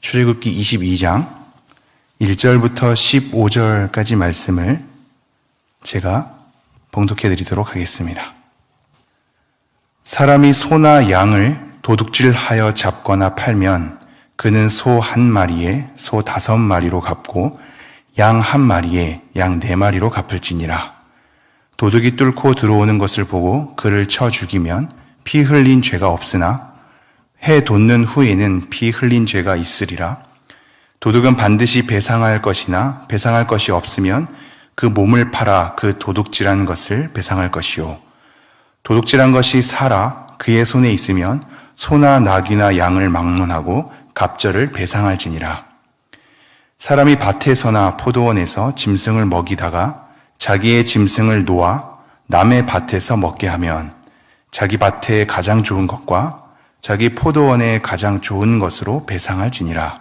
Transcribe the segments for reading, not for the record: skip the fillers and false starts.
출애굽기 22장 1절부터 15절까지 말씀을 제가 봉독해 드리도록 하겠습니다. 사람이 소나 양을 도둑질하여 잡거나 팔면 그는 소 한 마리에 소 5마리로 갚고 양 한 마리에 양 4마리로 갚을지니라. 도둑이 뚫고 들어오는 것을 보고 그를 쳐 죽이면 피 흘린 죄가 없으나 해 돋는 후에는 피 흘린 죄가 있으리라. 도둑은 반드시 배상할 것이나 배상할 것이 없으면 그 몸을 팔아 그 도둑질한 것을 배상할 것이요. 도둑질한 것이 살아 그의 손에 있으면 소나 나귀나 양을 막론하고 갑절을 배상할지니라. 사람이 밭에서나 포도원에서 짐승을 먹이다가 자기의 짐승을 놓아 남의 밭에서 먹게 하면 자기 밭에 가장 좋은 것과 자기 포도원에 가장 좋은 것으로 배상할지니라.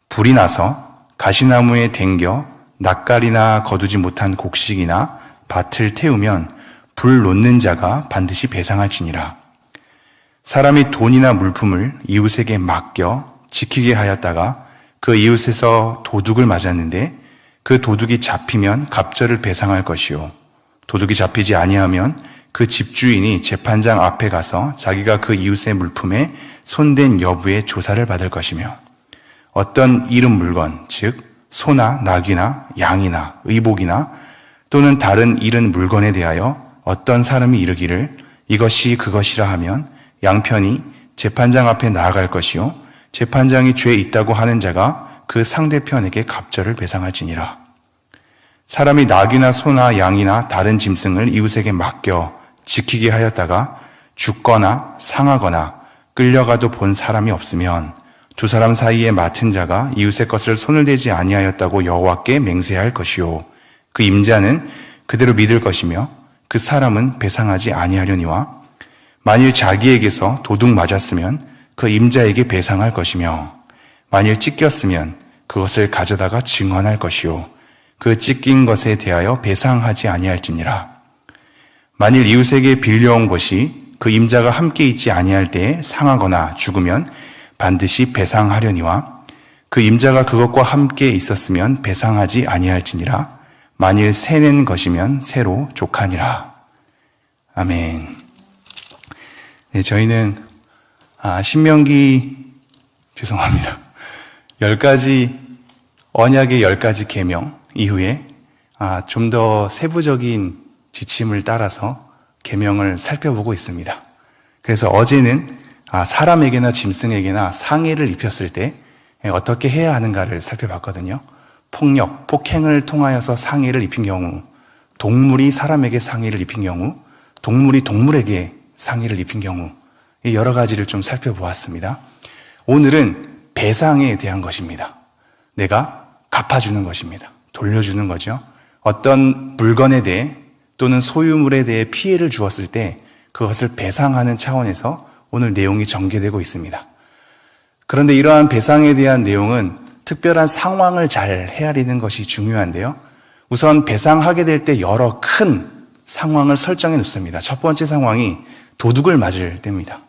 불이 나서 가시나무에 댕겨 낯가리나 거두지 못한 곡식이나 밭을 태우면 불 놓는 자가 반드시 배상할지니라. 사람이 돈이나 물품을 이웃에게 맡겨 지키게 하였다가 그 이웃에서 도둑을 맞았는데 그 도둑이 잡히면 갑절을 배상할 것이요. 도둑이 잡히지 아니하면 그 집주인이 재판장 앞에 가서 자기가 그 이웃의 물품에 손댄 여부의 조사를 받을 것이며 어떤 잃은 물건, 즉 소나 나귀나 양이나 의복이나 또는 다른 잃은 물건에 대하여 어떤 사람이 이르기를 이것이 그것이라 하면 양편이 재판장 앞에 나아갈 것이요 재판장이 죄 있다고 하는 자가 그 상대편에게 갑절을 배상할지니라. 사람이 나귀나 소나 양이나 다른 짐승을 이웃에게 맡겨 지키게 하였다가 죽거나 상하거나 끌려가도 본 사람이 없으면 두 사람 사이에 맡은 자가 이웃의 것을 손을 대지 아니하였다고 여호와께 맹세할 것이요 그 임자는 그대로 믿을 것이며 그 사람은 배상하지 아니하려니와 만일 자기에게서 도둑 맞았으면 그 임자에게 배상할 것이며 만일 찢겼으면 그것을 가져다가 증언할 것이요 그 찢긴 것에 대하여 배상하지 아니할지니라. 만일 이웃에게 빌려온 것이 그 임자가 함께 있지 아니할 때에 상하거나 죽으면 반드시 배상하려니와 그 임자가 그것과 함께 있었으면 배상하지 아니할지니라. 만일 새낸 것이면 새로 족하니라. 아멘. 네, 저희는 신명기 죄송합니다. 10가지 언약의 10가지 계명 이후에 좀 더 세부적인 지침을 따라서 계명을 살펴보고 있습니다. 그래서 어제는 사람에게나 짐승에게나 상해를 입혔을 때 어떻게 해야 하는가를 살펴봤거든요. 폭력, 폭행을 통하여서 상해를 입힌 경우, 동물이 사람에게 상해를 입힌 경우, 동물이 동물에게 상해를 입힌 경우 여러 가지를 좀 살펴보았습니다. 오늘은 배상에 대한 것입니다. 내가 갚아주는 것입니다. 돌려주는 거죠. 어떤 물건에 대해 또는 소유물에 대해 피해를 주었을 때 그것을 배상하는 차원에서 오늘 내용이 전개되고 있습니다. 그런데 이러한 배상에 대한 내용은 특별한 상황을 잘 헤아리는 것이 중요한데요. 우선 배상하게 될 때 여러 큰 상황을 설정해 놓습니다. 첫 번째 상황이 도둑을 맞을 때입니다.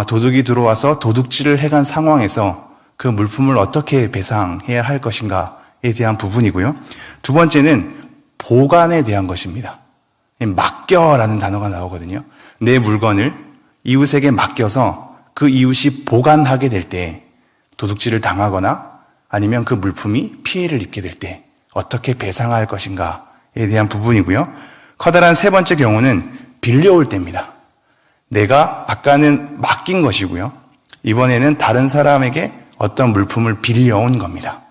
도둑이 들어와서 도둑질을 해간 상황에서 그 물품을 어떻게 배상해야 할 것인가에 대한 부분이고요. 두 번째는 보관에 대한 것입니다. 맡겨라는 단어가 나오거든요. 내 물건을 이웃에게 맡겨서 그 이웃이 보관하게 될 때 도둑질을 당하거나 아니면 그 물품이 피해를 입게 될 때 어떻게 배상할 것인가에 대한 부분이고요. 커다란 세 번째 경우는 빌려올 때입니다. 내가 아까는 맡긴 것이고요. 이번에는 다른 사람에게 어떤 물품을 빌려온 겁니다.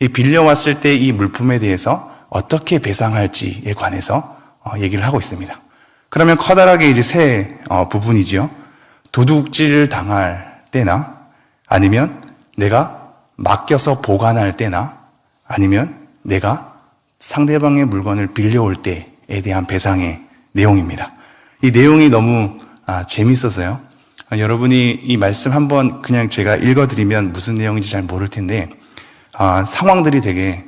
이 빌려왔을 때 이 물품에 대해서 어떻게 배상할지에 관해서 얘기를 하고 있습니다. 그러면 커다랗게 이제 세 부분이지요. 도둑질을 당할 때나 아니면 내가 맡겨서 보관할 때나 아니면 내가 상대방의 물건을 빌려올 때에 대한 배상의 내용입니다. 이 내용이 너무 재밌어서요. 여러분이 이 말씀 한번 그냥 제가 읽어드리면 무슨 내용인지 잘 모를 텐데 상황들이 되게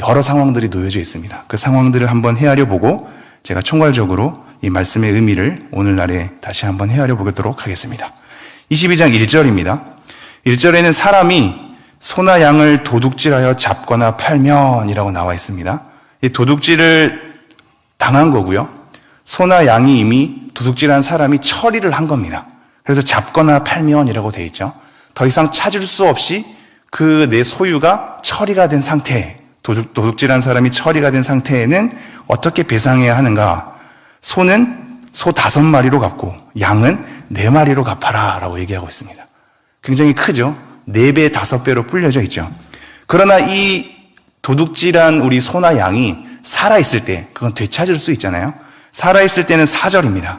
여러 상황들이 놓여져 있습니다. 그 상황들을 한번 헤아려 보고 제가 총괄적으로 이 말씀의 의미를 오늘날에 다시 한번 헤아려 보도록 하겠습니다. 22장 1절입니다. 1절에는 사람이 소나 양을 도둑질하여 잡거나 팔면이라고 나와 있습니다. 이 도둑질을 당한 거고요. 소나 양이 이미 도둑질한 사람이 처리를 한 겁니다. 그래서 잡거나 팔면이라고 되어 있죠. 더 이상 찾을 수 없이 그 내 소유가 처리가 된 상태, 도둑질한 사람이 처리가 된 상태에는 어떻게 배상해야 하는가? 소는 소 5마리로 갚고 양은 4마리로 갚아라 라고 얘기하고 있습니다. 굉장히 크죠? 4배, 5배로 불려져 있죠. 그러나 이 도둑질한 우리 소나 양이 살아있을 때, 그건 되찾을 수 있잖아요. 살아있을 때는 4절입니다.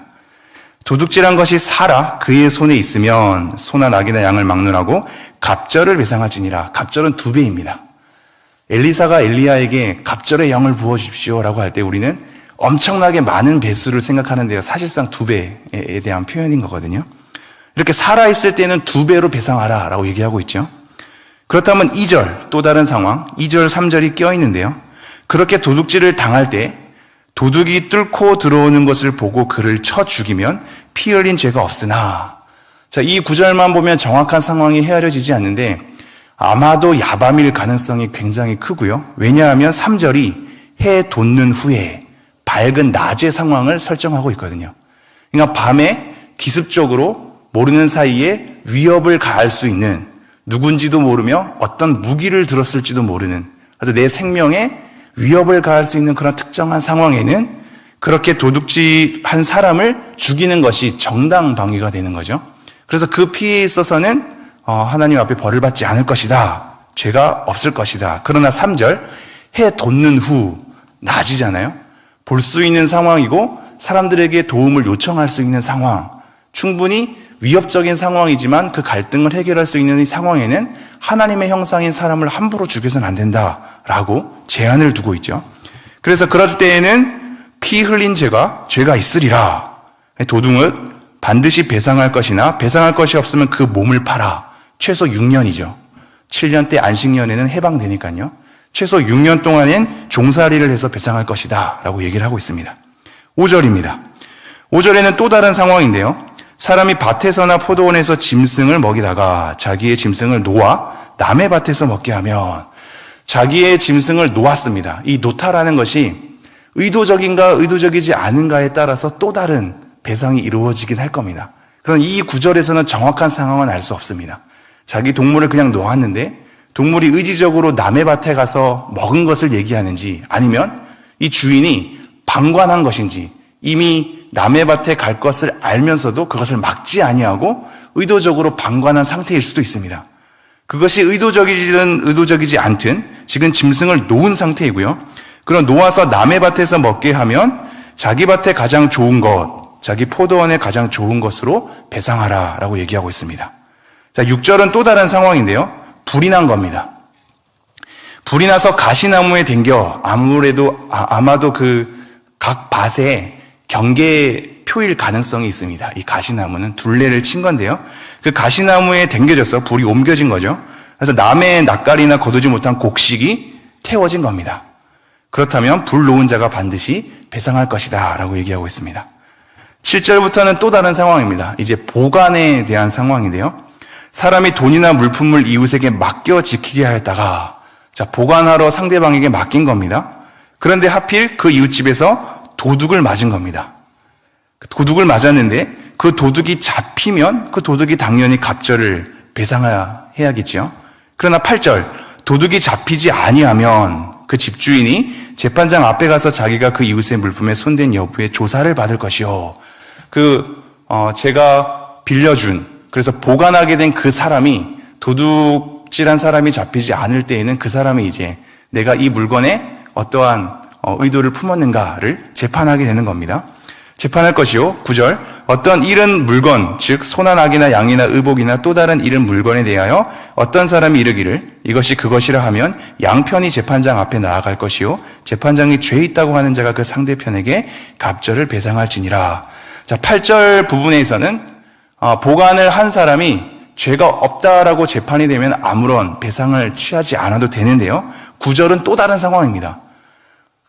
도둑질한 것이 살아 그의 손에 있으면 소나 낙이나 양을 막론하고 갑절을 배상할지니라. 갑절은 2배입니다. 엘리사가 엘리야에게 갑절의 영을 부어주십시오라고 할 때 우리는 엄청나게 많은 배수를 생각하는데요. 사실상 2배에 대한 표현인 거거든요. 이렇게 살아있을 때는 2배로 배상하라 라고 얘기하고 있죠. 그렇다면 2절, 또 다른 상황, 2절, 3절이 껴있는데요. 그렇게 도둑질을 당할 때 도둑이 뚫고 들어오는 것을 보고 그를 쳐 죽이면 피 흘린 죄가 없으나, 자, 이 구절만 보면 정확한 상황이 헤아려지지 않는데 아마도 야밤일 가능성이 굉장히 크고요. 왜냐하면 3절이 해 돋는 후에 밝은 낮의 상황을 설정하고 있거든요. 그러니까 밤에 기습적으로 모르는 사이에 위협을 가할 수 있는, 누군지도 모르며 어떤 무기를 들었을지도 모르는, 그래서 내 생명에 위협을 가할 수 있는 그런 특정한 상황에는 그렇게 도둑질한 사람을 죽이는 것이 정당방위가 되는 거죠. 그래서 그 피해에 있어서는 하나님 앞에 벌을 받지 않을 것이다. 죄가 없을 것이다. 그러나 3절, 해 돋는 후, 낮이잖아요. 볼 수 있는 상황이고 사람들에게 도움을 요청할 수 있는 상황, 충분히 위협적인 상황이지만 그 갈등을 해결할 수 있는 이 상황에는 하나님의 형상인 사람을 함부로 죽여서는 안 된다라고 제한을 두고 있죠. 그래서 그럴 때에는 피 흘린 죄가 있으리라. 도둑을 반드시 배상할 것이나 배상할 것이 없으면 그 몸을 팔아. 최소 6년이죠. 7년 때 안식년에는 해방되니까요. 최소 6년 동안엔 종살이를 해서 배상할 것이다 라고 얘기를 하고 있습니다. 5절입니다. 5절에는 또 다른 상황인데요. 사람이 밭에서나 포도원에서 짐승을 먹이다가 자기의 짐승을 놓아 남의 밭에서 먹게 하면, 자기의 짐승을 놓았습니다. 이 놓다라는 것이 의도적인가 의도적이지 않은가에 따라서 또 다른 배상이 이루어지긴 할 겁니다. 그럼 이 구절에서는 정확한 상황은 알 수 없습니다. 자기 동물을 그냥 놓았는데 동물이 의지적으로 남의 밭에 가서 먹은 것을 얘기하는지, 아니면 이 주인이 방관한 것인지, 이미 남의 밭에 갈 것을 알면서도 그것을 막지 아니하고 의도적으로 방관한 상태일 수도 있습니다. 그것이 의도적이든 의도적이지 않든 지금 짐승을 놓은 상태이고요. 그럼 놓아서 남의 밭에서 먹게 하면 자기 밭에 가장 좋은 것, 자기 포도원에 가장 좋은 것으로 배상하라 라고 얘기하고 있습니다. 자, 6절은 또 다른 상황인데요. 불이 난 겁니다. 불이 나서 가시나무에 댕겨, 아마도 그 각 밭에 경계표일 가능성이 있습니다. 이 가시나무는 둘레를 친 건데요. 그 가시나무에 댕겨져서 불이 옮겨진 거죠. 그래서 남의 낯가리나 거두지 못한 곡식이 태워진 겁니다. 그렇다면 불 놓은 자가 반드시 배상할 것이다 라고 얘기하고 있습니다. 7절부터는 또 다른 상황입니다. 이제 보관에 대한 상황인데요. 사람이 돈이나 물품을 이웃에게 맡겨 지키게 하였다가, 자, 보관하러 상대방에게 맡긴 겁니다. 그런데 하필 그 이웃집에서 도둑을 맞은 겁니다. 도둑을 맞았는데 그 도둑이 잡히면 그 도둑이 당연히 갑절을 배상해야겠죠. 그러나 8절, 도둑이 잡히지 아니하면 그 집주인이 재판장 앞에 가서 자기가 그 이웃의 물품에 손댄 여부에 조사를 받을 것이요. 제가 빌려준, 그래서 보관하게 된 그 사람이, 도둑질한 사람이 잡히지 않을 때에는 그 사람이 이제 내가 이 물건에 어떠한 의도를 품었는가를 재판하게 되는 겁니다. 재판할 것이요. 9절, 어떤 잃은 물건, 즉 소나 낙이나 양이나 의복이나 또 다른 잃은 물건에 대하여 어떤 사람이 이르기를 이것이 그것이라 하면 양편이 재판장 앞에 나아갈 것이요, 재판장이 죄 있다고 하는 자가 그 상대편에게 갑절을 배상할지니라. 자, 8절 부분에서는 보관을 한 사람이 죄가 없다라고 재판이 되면 아무런 배상을 취하지 않아도 되는데요. 9절은 또 다른 상황입니다.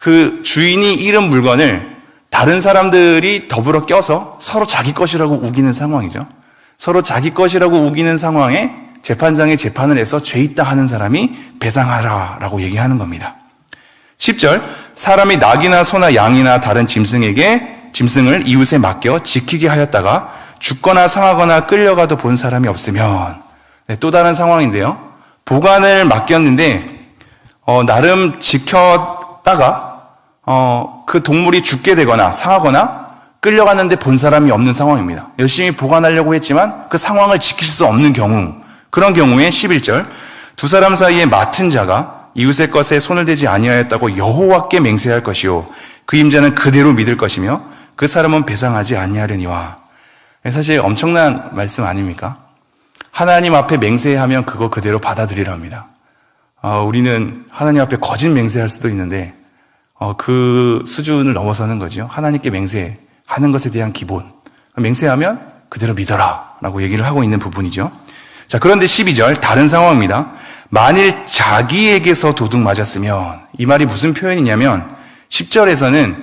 그 주인이 잃은 물건을 다른 사람들이 더불어 껴서 서로 자기 것이라고 우기는 상황이죠. 서로 자기 것이라고 우기는 상황에 재판장에 재판을 해서 죄 있다 하는 사람이 배상하라라고 얘기하는 겁니다. 10절, 사람이 낙이나 소나 양이나 다른 짐승을 이웃에 맡겨 지키게 하였다가 죽거나 상하거나 끌려가도 본 사람이 없으면, 또 다른 상황인데요. 보관을 맡겼는데 나름 지켰다가 그 동물이 죽게 되거나 상하거나 끌려갔는데 본 사람이 없는 상황입니다. 열심히 보관하려고 했지만 그 상황을 지킬 수 없는 경우, 그런 경우에 11절, 두 사람 사이에 맡은 자가 이웃의 것에 손을 대지 아니하였다고 여호와께 맹세할 것이요 그 임자는 그대로 믿을 것이며 그 사람은 배상하지 아니하려니와. 사실 엄청난 말씀 아닙니까? 하나님 앞에 맹세하면 그거 그대로 받아들이랍니다. 우리는 하나님 앞에 거짓 맹세할 수도 있는데 그 수준을 넘어서는 거죠. 하나님께 맹세하는 것에 대한 기본. 맹세하면 그대로 믿어라 라고 얘기를 하고 있는 부분이죠. 자, 그런데 12절 다른 상황입니다. 만일 자기에게서 도둑 맞았으면, 이 말이 무슨 표현이냐면 10절에서는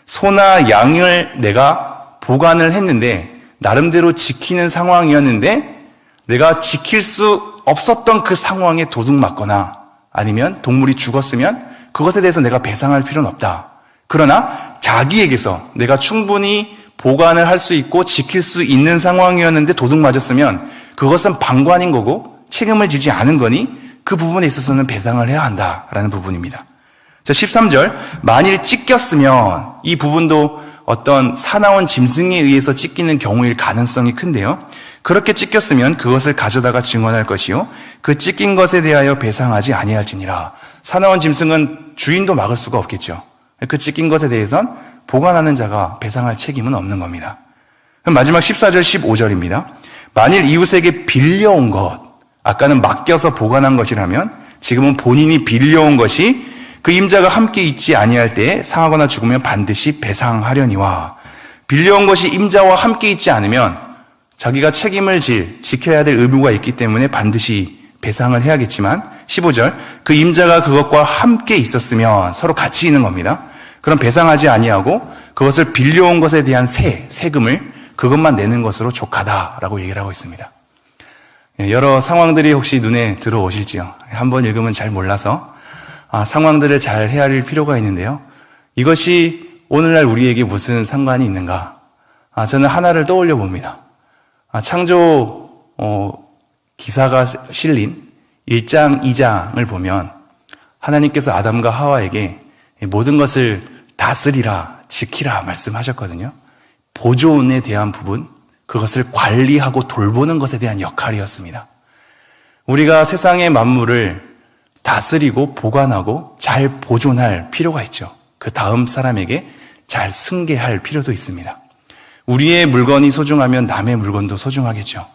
소나 양을 내가 보관을 했는데 나름대로 지키는 상황이었는데 내가 지킬 수 없었던 그 상황에 도둑 맞거나 아니면 동물이 죽었으면 그것에 대해서 내가 배상할 필요는 없다. 그러나 자기에게서 내가 충분히 보관을 할 수 있고 지킬 수 있는 상황이었는데 도둑 맞았으면 그것은 방관인 거고 책임을 지지 않은 거니 그 부분에 있어서는 배상을 해야 한다라는 부분입니다. 자, 13절, 만일 찢겼으면, 이 부분도 어떤 사나운 짐승에 의해서 찢기는 경우일 가능성이 큰데요. 그렇게 찢겼으면 그것을 가져다가 증언할 것이요 그 찢긴 것에 대하여 배상하지 아니할지니라. 사나운 짐승은 주인도 막을 수가 없겠죠. 그 찢긴 것에 대해선 보관하는 자가 배상할 책임은 없는 겁니다. 그럼 마지막 14절 15절입니다. 만일 이웃에게 빌려온 것, 아까는 맡겨서 보관한 것이라면 지금은 본인이 빌려온 것이 그 임자가 함께 있지 아니할 때에 상하거나 죽으면 반드시 배상하려니와. 빌려온 것이 임자와 함께 있지 않으면 자기가 책임을 지켜야 될 의무가 있기 때문에 반드시 배상을 해야겠지만 15절, 그 임자가 그것과 함께 있었으면 서로 같이 있는 겁니다. 그럼 배상하지 아니하고 그것을 빌려온 것에 대한 세금을 그것만 내는 것으로 족하다라고 얘기를 하고 있습니다. 여러 상황들이 혹시 눈에 들어오실지요. 한번 읽으면 잘 몰라서 상황들을 잘 헤아릴 필요가 있는데요. 이것이 오늘날 우리에게 무슨 상관이 있는가? 저는 하나를 떠올려 봅니다. 창조 기사가 실린 1장, 2장을 보면 하나님께서 아담과 하와에게 모든 것을 다스리라, 지키라 말씀하셨거든요. 보존에 대한 부분, 그것을 관리하고 돌보는 것에 대한 역할이었습니다. 우리가 세상의 만물을 다스리고 보관하고 잘 보존할 필요가 있죠. 그 다음 사람에게 잘 승계할 필요도 있습니다. 우리의 물건이 소중하면 남의 물건도 소중하겠죠.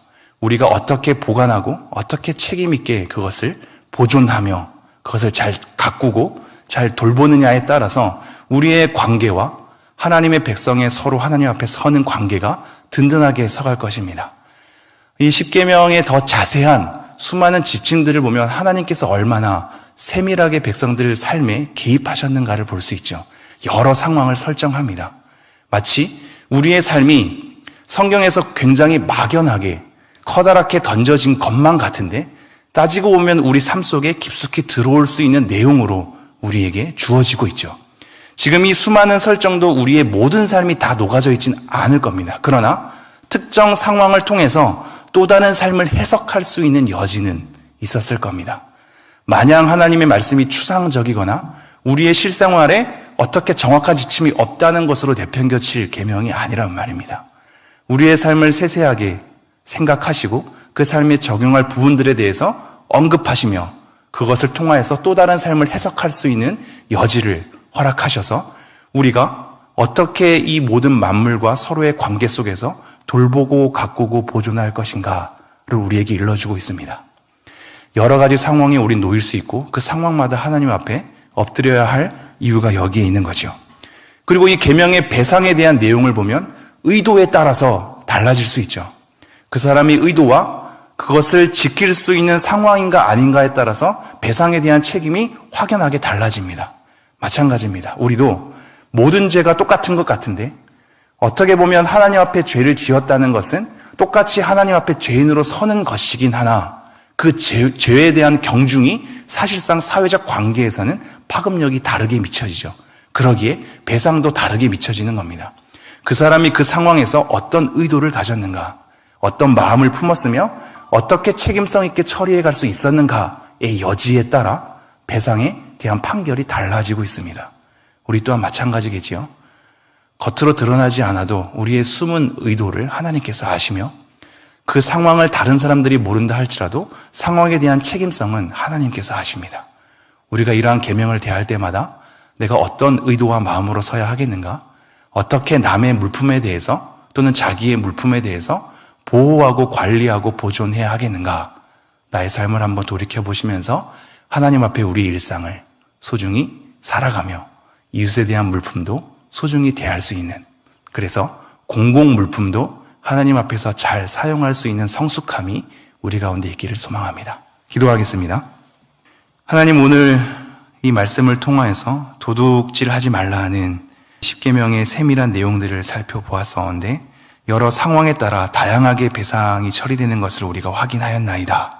우리가 어떻게 보관하고 어떻게 책임 있게 그것을 보존하며 그것을 잘 가꾸고 잘 돌보느냐에 따라서 우리의 관계와 하나님의 백성의 서로 하나님 앞에 서는 관계가 든든하게 서갈 것입니다. 이 십계명의 더 자세한 수많은 지침들을 보면 하나님께서 얼마나 세밀하게 백성들 삶에 개입하셨는가를 볼 수 있죠. 여러 상황을 설정합니다. 마치 우리의 삶이 성경에서 굉장히 막연하게 커다랗게 던져진 것만 같은데 따지고 보면 우리 삶 속에 깊숙이 들어올 수 있는 내용으로 우리에게 주어지고 있죠. 지금 이 수많은 설정도 우리의 모든 삶이 다 녹아져 있진 않을 겁니다. 그러나 특정 상황을 통해서 또 다른 삶을 해석할 수 있는 여지는 있었을 겁니다. 마냥 하나님의 말씀이 추상적이거나 우리의 실생활에 어떻게 정확한 지침이 없다는 것으로 내팽겨칠 계명이 아니란 말입니다. 우리의 삶을 세세하게 생각하시고 그 삶에 적용할 부분들에 대해서 언급하시며 그것을 통하여서 또 다른 삶을 해석할 수 있는 여지를 허락하셔서 우리가 어떻게 이 모든 만물과 서로의 관계 속에서 돌보고 가꾸고 보존할 것인가를 우리에게 일러주고 있습니다. 여러 가지 상황에 우린 놓일 수 있고 그 상황마다 하나님 앞에 엎드려야 할 이유가 여기에 있는 거죠. 그리고 이 계명의 배상에 대한 내용을 보면 의도에 따라서 달라질 수 있죠. 그 사람의 의도와 그것을 지킬 수 있는 상황인가 아닌가에 따라서 배상에 대한 책임이 확연하게 달라집니다. 마찬가지입니다. 우리도 모든 죄가 똑같은 것 같은데 어떻게 보면 하나님 앞에 죄를 지었다는 것은 똑같이 하나님 앞에 죄인으로 서는 것이긴 하나 그 죄에 대한 경중이 사실상 사회적 관계에서는 파급력이 다르게 미쳐지죠. 그러기에 배상도 다르게 미쳐지는 겁니다. 그 사람이 그 상황에서 어떤 의도를 가졌는가, 어떤 마음을 품었으며 어떻게 책임성 있게 처리해 갈 수 있었는가의 여지에 따라 배상에 대한 판결이 달라지고 있습니다. 우리 또한 마찬가지겠지요. 겉으로 드러나지 않아도 우리의 숨은 의도를 하나님께서 아시며 그 상황을 다른 사람들이 모른다 할지라도 상황에 대한 책임성은 하나님께서 아십니다. 우리가 이러한 계명을 대할 때마다 내가 어떤 의도와 마음으로 서야 하겠는가? 어떻게 남의 물품에 대해서 또는 자기의 물품에 대해서 보호하고 관리하고 보존해야 하겠는가? 나의 삶을 한번 돌이켜보시면서 하나님 앞에 우리 일상을 소중히 살아가며 이웃에 대한 물품도 소중히 대할 수 있는, 그래서 공공 물품도 하나님 앞에서 잘 사용할 수 있는 성숙함이 우리 가운데 있기를 소망합니다. 기도하겠습니다. 하나님, 오늘 이 말씀을 통하여서 도둑질하지 말라 하는 십계명의 세밀한 내용들을 살펴보았었는데 여러 상황에 따라 다양하게 배상이 처리되는 것을 우리가 확인하였나이다.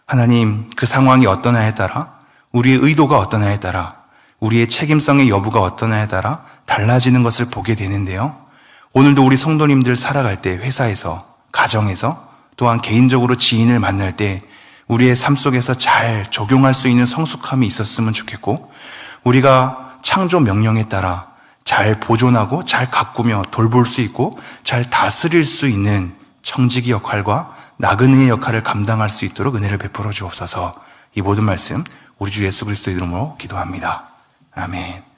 하나님, 그 상황이 어떠냐에 따라, 우리의 의도가 어떠냐에 따라, 우리의 책임성의 여부가 어떠냐에 따라 달라지는 것을 보게 되는데요. 오늘도 우리 성도님들 살아갈 때 회사에서, 가정에서, 또한 개인적으로 지인을 만날 때 우리의 삶 속에서 잘 적용할 수 있는 성숙함이 있었으면 좋겠고, 우리가 창조 명령에 따라 잘 보존하고 잘 가꾸며 돌볼 수 있고 잘 다스릴 수 있는 청지기 역할과 나그네의 역할을 감당할 수 있도록 은혜를 베풀어 주옵소서. 이 모든 말씀 우리 주 예수 그리스도의 이름으로 기도합니다. 아멘.